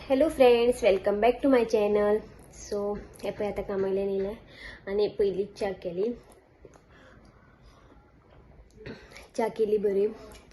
Hello friends, welcome back to my channel. So हे पळय आता कामाला नेलं आणि पहिली चा केली बरी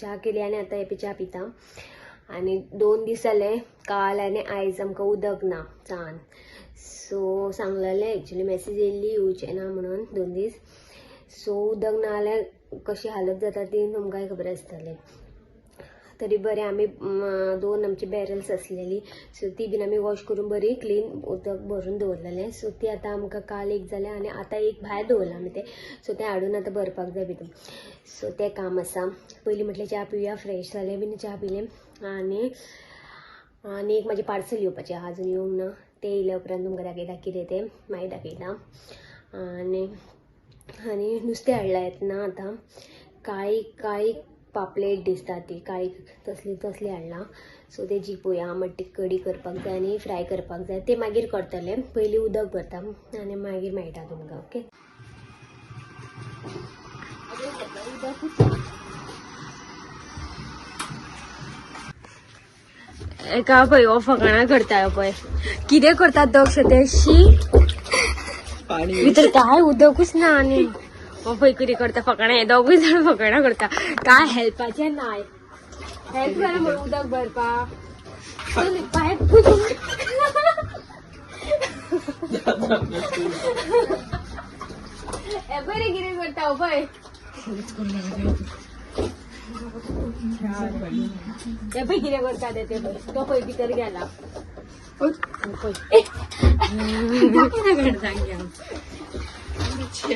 चा केली आणि आता हे चा पिता. आणि 2 दीस जाले, काल आणि आयज आमकां उदक ना चान. सो सांगलेलें एक्चुअली मेसेज येयल्ली येवचें ना म्हणून 2 दीस. सो उदक ना जाल्यार कशी हालत जाता ती तुमकांय खबर आसतलें. तरी बरें आमी 2 आमची बॅरल्स आसलेली, सो ती बीन आमी वॉश करून बरी क्लीन उदक भरून दवरलेलें. सो ती आतां आमकां काल एक जालें आणि आतां एक भायर दवरलां आमी तें. सो तें हाडून आतां भरपाक जाय भितर. सो तें काम आसा. पयलीं म्हटलें च्या पिवया, फ्रेश जालें बीन च्या पिलें. आनी एक म्हाजें पार्सल येवपाचें आहा, अजून येवंक ना. तें येयल्या उपरांत तुमकां दाखयता कितें तें, मागीर दाखयता. आनी नुस्तें हाडलां येतना आतां काळी पापलेट दिसता, ती काळी तसली हाडलां. सो तेजी पळोवया, आमट कडी करपाक जाय आनी फ्राय करपाक जाय. ते मागीर करतलें. पयलीं उदक भरता आनी मागीर मेळटा तुमकां. ओके. एका पळय हो फकाणां करता पळय, कितें करतात दक्ष ते. शी भितर काय उदकूच ना. आनी हो पळय कितें करता फकाणां. हे दोगूय जाण फकाणां करता. काय हेल्पाचें नाय. हेल्प करा म्हणून उदक भरपाक. पायप हे बरें कितें करता पळय. हे पळय कितें करता ते पळय. तो पळय भितर गेला.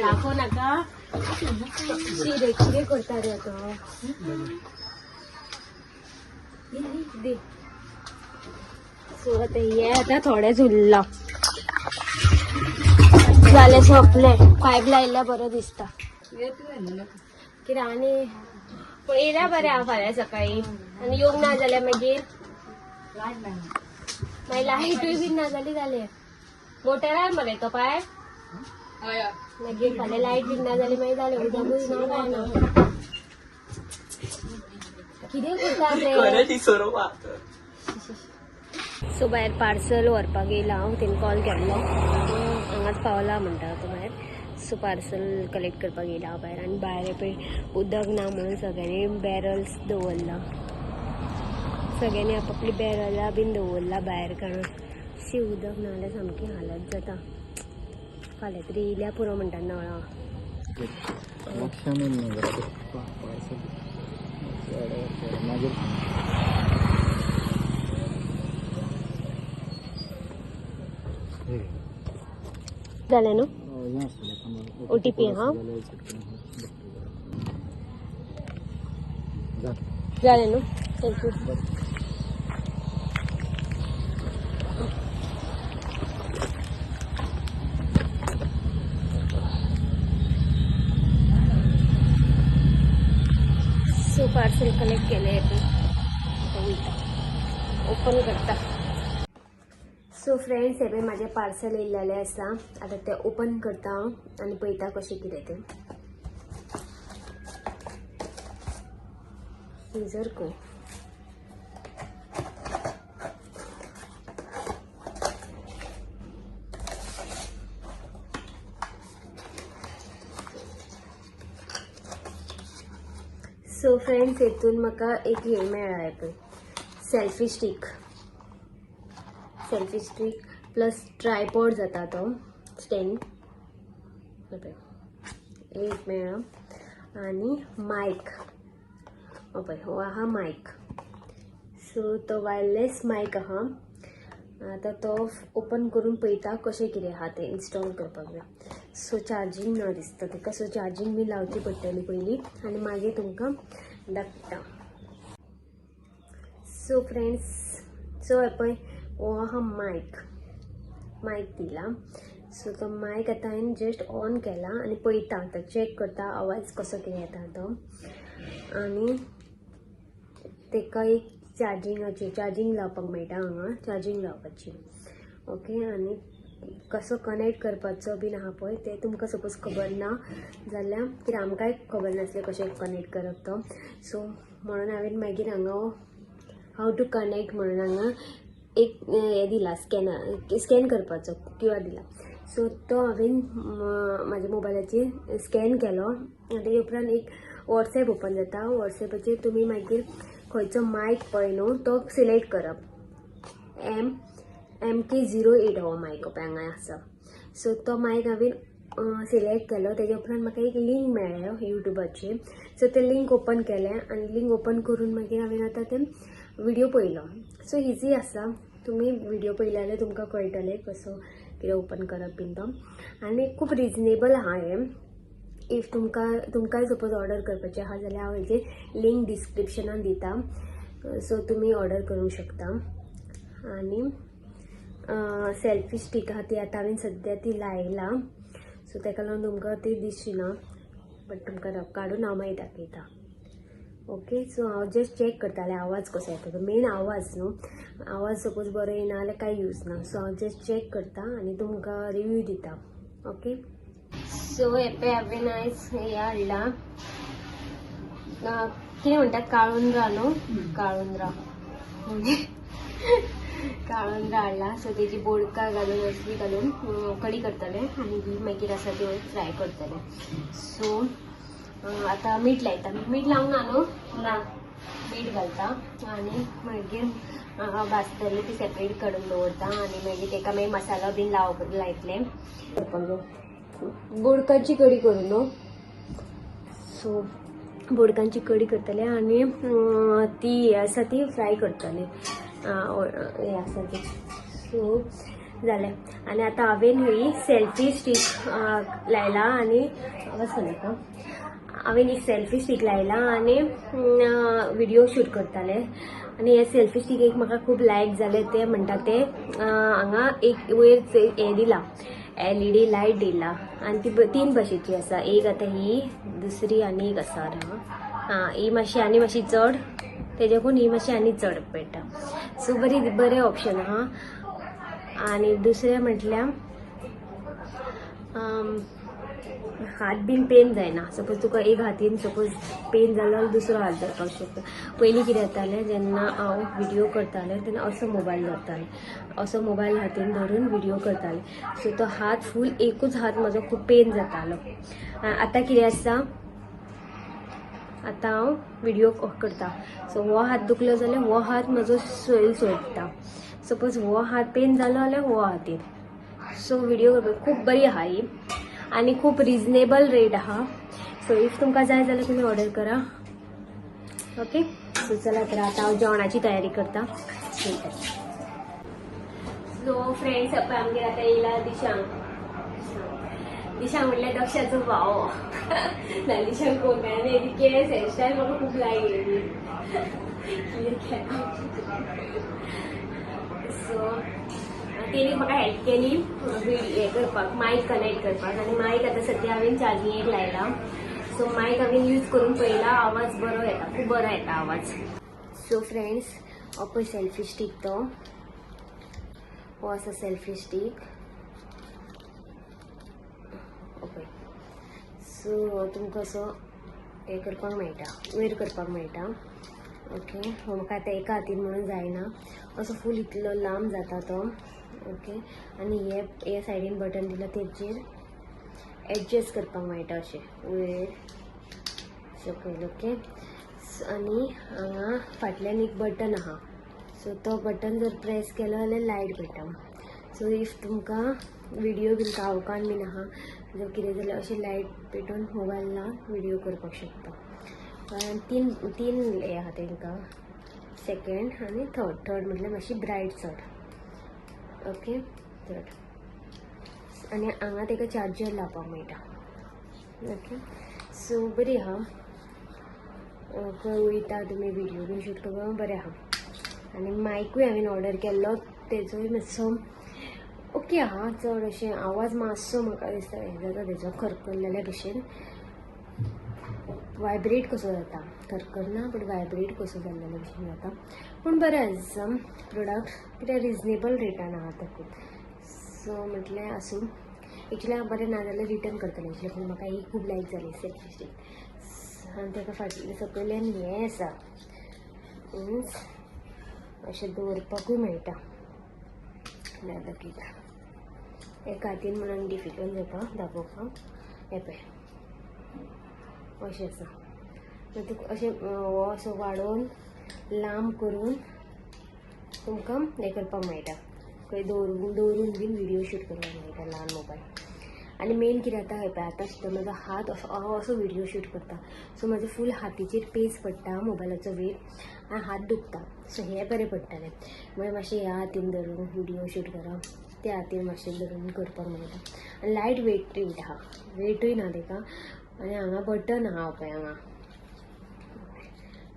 दाखोव नाका. कितें करता रे तो. सो आता हे आता थोडेच उरला. जालें सोंपलें. पायप लायल्यार बरो दिसता. कितें आनी पूण येयल्या बरें आहा फाल्यां सकाळीं. आनी येवंक ना जाल्यार मागीर लायटूय बीन ना जालें. मोटरार मरे तो पायप. मागीर फाल्यां लायट बीन ना जाल्यार मागीर जालें. उदकूच ना काय ना. कितें करता रे. सो भायर पार्सल व्हरपाक येयला हांव. तेणी कॉल केल्लो, हांगाच पावला म्हणटा तो भायर. सो पार्सल कलेक्ट करपाक येयला हांव भायर. आनी भायर पळय उदक ना म्हणून सगळ्यांनी बॅरल्स दवरला. सगळ्यांनी आपापली बॅरलां बीन दवरला भायर. कारण शी उदक ना जाल्यार सामकी हालत जाता. फाल्यां तरी येयल्या पुरो म्हणटा नळां. जालें न्हू. OTP हा जालें न्हू. थँक्यू. सो पार्सल कलेक्ट केलें. ओपन करता. सो फ्रेंड्स, हे पळय म्हाजें पार्सल येयल्लें आसा. आतां तें ओपन करता हांव आनी पळयता कशें कितें तें. सीजर खंय. सो फ्रेंड्स, हेतून म्हाका एक हे मेळ्ळा. हे पळय सेल्फी स्टीक प्लस ट्रायपॉड जाता तो स्टँड. एक मेळ्ळा. आनी मायक. हो पळय हो आहा मायक. सो तो वायरलेस मायक आहा. आतां तो ओपन करून पळयता कशें कितें आहा तें इन्स्टॉल करपाक जाय. सो चार्जींग ना दिसता ताका. सो चार्जींग बी लावची पडटली पयलीं आनी मागीर तुमकां दाखयता. सो फ्रेंड्स, सो हे पळय हो आहा मायक दिला. सो तो मायक आतां हांवें जस्ट ऑन केला आनी पळयता आतां चॅक करता आवाज कसो कितें येता तो. आनी ताका एक चार्जींग लावपाक मेळटा. हांगा चार्जींग लावपाची. ओके. आनी कसो कनेक्ट करपाचो बीन आहा पळय तें तुमकां सपोज खबर ना जाल्यार, कित्याक आमकांय खबर नासलें कशें कनेक्ट करप तो. सो म्हणून हांवें मागीर हांगा हाव टू कनेक्ट म्हणून हांगा एक हे दिला स्कॅन करपाचो QR दिला. सो तो हांवें म्हाज्या मोबायलाचेर स्कॅन केलो आनी तेजे उपरांत एक WhatsApp ओपन जाता. WhatsAppचेर तुमी मागीर खंयचो मायक पळय न्हू तो सिलेक्ट करप. MK08 हो मायक पळय हांगा आसा. सो तो मायक हांवें सिलेक्ट केलो. तेजे उपरांत म्हाका एक लिंक मेळ्ळो युट्यूबाचेर. सो ते लिंक ओपन केलें आनी लिंक ओपन करून मागीर हांवें आतां ते व्हिडिओ पळयलो. सो इजी आसा. तुमी व्हिडिओ पळयले जाल्यार तुमकां कळटलें कसो कितें ओपन करप बीन तो. आनी खूब रिजनेबल आहा हें. इफ तुमकांय सपोज ऑर्डर करपाचें आहा जाल्यार हांव हेजें लिंक डिस्क्रिप्शनान दिता. सो तुमी ऑर्डर करूंक शकता. आनी सेल्फी स्टीक आहा ती आतां हांवें सद्या ती लायला. सो ताका लागून तुमकां ती दिसना, बट तुमकां काडून हांव मागीर दाखयता. ओके. सो हांव जस्ट चॅक करतालें आवाज कसो येता तो. मेन आवाज न्हू. आवाज सपोज बरो येना जाल्यार कांय यूज ना. सो हांव जस्ट चॅक करता आनी तुमकां रिव्यू दिता. ओके. सो हेपळय हांवें आयज हें हाडलां, कितें म्हणटात काळुंदरा न्हू. काळुंदरा हाडला. सो तेजी बोडका घालून असली घालून कडी करतलें आनी ही मागीर आसा ती फ्राय करतलें. सो आतां मीठ लायता. मीठ लावंक ना न्हू. ना, मीठ घालता आनी मागीर भाजतलें ती सेपरेट काडून दवरता आनी मागीर ताका मागीर मसालो बीन लायतलें. बोडकांची कडी करूं न्हू. सो बोडकांची कडी करतलें आनी ती आसा ती फ्राय करतलें. हें आसा ती. सो जालें. आनी आतां हांवें ही सेल्फी स्टीक लायला आनी हांवें ही सेल्फी स्टीक लायला आनी व्हिडिओ शूट करतालें. आनी हे सेल्फी स्टीक म्हाका खूब लायक जालें. ते म्हणटा ते हांगा एक वयर हें दिला, LED लायट दिला आनी ती 3 भशेची आसा. एक आतां ही, दुसरी आनी एक आसा. ही मातशी आनी मातशी चड, तेज्याकून ही मातशी आनी चड पेट्टा. सो बरें ऑप्शन आहा. आनी दुसरें म्हटल्यार हात बीन पेन जायना. सपोज तुका एक हातीन सपोज पेन जालो जाल्यार दुसरो हात धरपाक शकता. पयलीं कितें जातालें, जेन्ना हांव व्हिडिओ करतालें तेन्ना असो मोबायल धरतालें, असो मोबायल हातीन धरून व्हिडिओ करतालें. सो तो हात फूल एकूच हात म्हजो खूब पेन जातालो. आतां कितें आसा, आतां हांव व्हिडिओ करता. सो हो हात दुखलो जाल्यार हो हात म्हजो सोडटा. सपोज हो हात पेन जालो जाल्यार हो हातीन. सो व्हिडिओ करपाक खूब बरी आहा ही आनी खूब रिजनेबल रेट आहा. सो इफ तुमकां जाय जाल्यार तुमी ऑर्डर करा. ओके. सो चला तर आतां हांव जेवणाची तयारी करता. सो फ्रेंड्स आमगेर आतां येयला दिशांक. दिशांक म्हणल्यार दक्षाचो भाव. ना दिशांक कोण काय आनी हेजी केस हेअरस्टायल म्हाका खूब लायक येयली. सो तेणी म्हाका हेल्प केली हें करपाक, मायक कनेक्ट करपाक. आनी मायक आतां सद्या हांवें चार्जिंगेक लायला. सो मायक हांवें यूज करून पळयला, आवाज बरो येता, खूब बरो येता आवाज. सो फ्रेंड्स हो पळय सेल्फी स्टीक, तो हो आसा सेल्फी स्टीक. ओके. सो तुमकां असो हें करपाक मेळटा, वयर करपाक मेळटा. ओके. हो म्हाका आतां एका हातीन म्हणून जायना. असो फूल इतलो लांब जाता तो. ओके. आनी हे सायडीन बटन दिला, तेजेर एडजस्ट करपाक मेळटा अशें वयर सकयल. ओके. आनी हांगा फाटल्यान एक बटन आहा. सो तो बटन जर प्रेस केलो जाल्यार लायट पेटा. सो इफ तुमकां व्हिडिओ बीन कावकान बीन आहा जर कितें जाल्यार अशें लायट पेटोवन मोबायला व्हिडिओ करपाक शकता. कारण तीन हे आहा तांकां, सेकंड आनी थर्ड म्हटल्यार मातशी ब्रायट चड. ओके. थर्ड आनी हांगा ताका चार्जर लावपाक मेळटा. ओके. सो बरी आहा. खंय वयता तुमी व्हिडिओ बीन शूट करपाक बरें आहा. आनी मायकूय हांवें ऑर्डर केल्लो, तेजोय मातसो ओके आहा. चड अशें आवाज मातसो म्हाका दिसता हें जाता तेजो खरखरलेल्या भशेन, वायब्रेट कसो जाता. खरखरना बट वायब्रेट कसो जाल्लेल्या भशेन जाता. पूण बरें आसा प्रोडक्ट, कित्याक रिजनेबल रेटान आहा तो खूब. सो म्हटलें आसूं. एक्चुली बरें ना जाल्यार रिटर्न करतलें एक्चुली, पूण म्हाका ही खूब लायक जाली सेल्फी स्टीक. आनी ताका फाटल्यान सकयल्यान हें आसा, मिन्स अशें दवरपाकूय मेळटा. आतां कितें एका हातीन म्हणून डिफिकल्ट जाता दाखोवपाक हे पळय अशें आसा तुका अशें हो असो वाडोवन लांब करून तुमकां हें करपाक मेळटा खंय दवरून बीन व्हिडिओ शूट करपाक मेळटा ल्हान मोबायल आनी मेन कितें जाता हें पळय आतां सुद्दां म्हाजो हात असो व्हिडिओ शूट करता सो म्हाजो फूल हातीचेर पेस पडटा मोबायलाचो वेट आनी हात दुखता सो हें बरें पडटलें मागीर मातशें ह्या हातीन धरून व्हिडिओ शूट करप त्या हातीन मातशें धरून करपाक मेळटा आनी लायट वेट आहा वेटूय ना तेका आनी हांगा बटन आहा पळय हांगा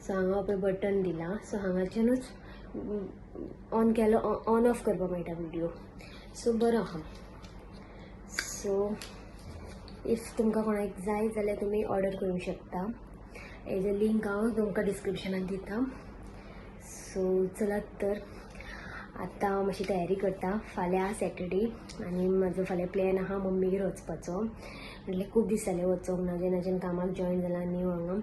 सो हांगा पळय बटन दिला सो हांगाच्यानूच ऑन केलो ऑन ऑफ करपाक मेळटा व्हिडिओ सो बरो आहा सो इफ तुमकां कोणाक जाय जाल्यार तुमी ऑर्डर करूंक शकता हेजो लिंक हांव तुमकां डिस्क्रिप्शनान दिता सो चलात तर आतां मातशी तयारी करता फाल्यां सॅटर्डे आनी म्हाजो फाल्यां प्लॅन आहा मम्मीगेर वचपाचो म्हटल्यार खूब दीस जाले वचोंक ना जेन्नाच्यान कामाक जॉयन जाला न्यू हांगा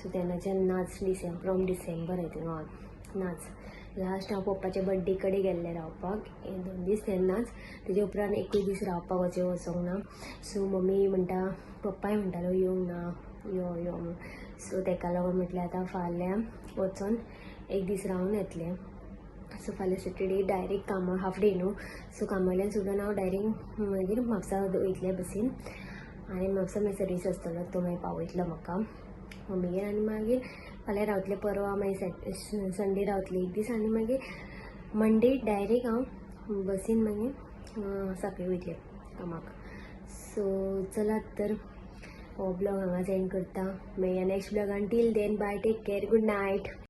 सो तेन्नाच्यान नाच फ्रॉम डिसेंबर आय थिंक हय नाच लास्ट हांव पप्पाच्या बर्थडे कडेन गेल्लें रावपाक 2 दीस तेन्नाच तेजे उपरांत एकूय दीस रावपाक वचोंक ना सो मम्मी म्हणटा पप्पाय म्हणटालो येवंक ना यो यो म्हूण सो तेका लागून म्हटल्यार आतां फाल्यां वचोन एक दीस रावन येतलें सो फाल्यां सॅटर्डे डायरेक्ट कामां हाफ डे न्हू सो कामांतल्यान सुद्दां हांव डायरेक्ट मागीर म्हापसा वयतलें बसीन आनी म्हापसा मागीर सर्वीस आसतलो तो मागीर पावयतलो म्हाका मम्मीगेर आनी मागीर फाल्यां रावतलें परवा मागीर संडे रावतलें एक दीस आनी मागीर मंडे डायरेक्ट हांव बसीन मागीर सांखळे वयतलें कामाक सो चलात तर हो ब्लॉग हांगाच एंड करता मेळया नेक्स्ट ब्लॉगान till then bye take care good night